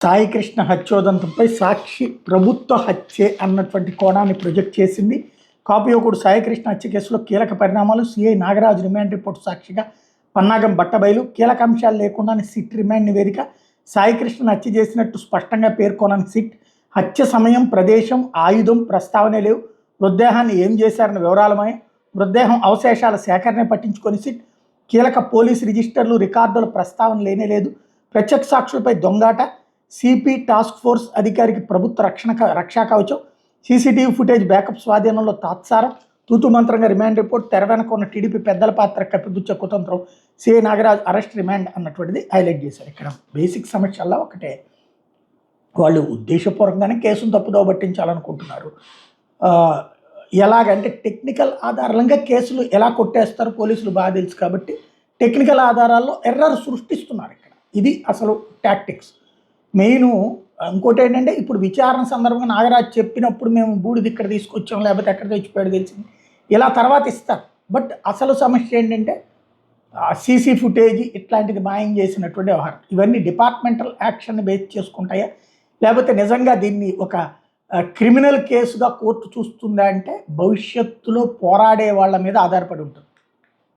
సాయికృష్ణ హత్యోదంతంపై సాక్షి ప్రభుత్వ హత్యే అన్నటువంటి కోణాన్ని ప్రొజెక్ట్ చేసింది. కాపుయోకుడు సాయికృష్ణ హత్య కేసులో కీలక పరిణామాలు, సిఐ నాగరాజు రిమాండ్ రిపోర్టు సాక్షిగా పన్నాగం బట్టబయలు, కీలక అంశాలు లేకుండానే సిట్ రిమాండ్ నివేదిక, సాయికృష్ణను హత్య చేసినట్టు స్పష్టంగా పేర్కొనని సిట్, హత్య సమయం, ప్రదేశం, ఆయుధం ప్రస్తావనే లేవు, మృతదేహాన్ని ఏం చేశారన్న వివరాలమై, మృతదేహం అవశేషాల సేకరణ పట్టించుకొని సిట్, కీలక పోలీసు రిజిస్టర్లు రికార్డుల ప్రస్తావన లేనేలేదు, ప్రత్యక్ష సాక్షులపై దొంగాట, సిపి టాస్క్ ఫోర్స్ అధికారికి ప్రభుత్వ రక్షా కవచం, సీసీటీవీ ఫుటేజ్ బ్యాకప్ స్వాధీనంలో తాత్సారం, తూతు మంత్రంగా రిమాండ్ రిపోర్ట్, తెర వెనక ఉన్న టీడీపీ పెద్దల పాత్ర కప్పిపుచ్చే కుతంత్రం, సిఐ నాగరాజ్ అరెస్ట్ రిమాండ్ అన్నటువంటిది హైలైట్ చేశారు. ఇక్కడ బేసిక్ సమస్యల్లో ఒకటే, వాళ్ళు ఉద్దేశపూర్వకంగానే కేసును తప్పుదోవ పట్టించాలనుకుంటున్నారు. ఎలాగంటే టెక్నికల్ ఆధారంగా కేసులు ఎలా కొట్టేస్తారు పోలీసులు బాగా తెలుసు కాబట్టి టెక్నికల్ ఆధారాల్లో ఎర్రర్ సృష్టిస్తున్నారు. ఇక్కడ ఇది అసలు టాక్టిక్స్. మెయిన్ ఇంకోటి ఏంటంటే, ఇప్పుడు విచారణ సందర్భంగా నాగరాజ్ చెప్పినప్పుడు మేము బూడిది ఇక్కడ తీసుకొచ్చాం, లేకపోతే ఎక్కడ తెచ్చిపోయాడు తెలిసింది, ఇలా తర్వాత ఇస్తారు. బట్ అసలు సమస్య ఏంటంటే సీసీ ఫుటేజ్ ఇట్లాంటిది మాయం చేసినటువంటి వ్యవహారం. ఇవన్నీ డిపార్ట్మెంటల్ యాక్షన్ని బేస్ చేసుకుంటాయా, లేకపోతే నిజంగా దీన్ని ఒక క్రిమినల్ కేసుగా కోర్టు చూస్తుందా అంటే భవిష్యత్తులో పోరాడే వాళ్ళ మీద ఆధారపడి ఉంటుంది.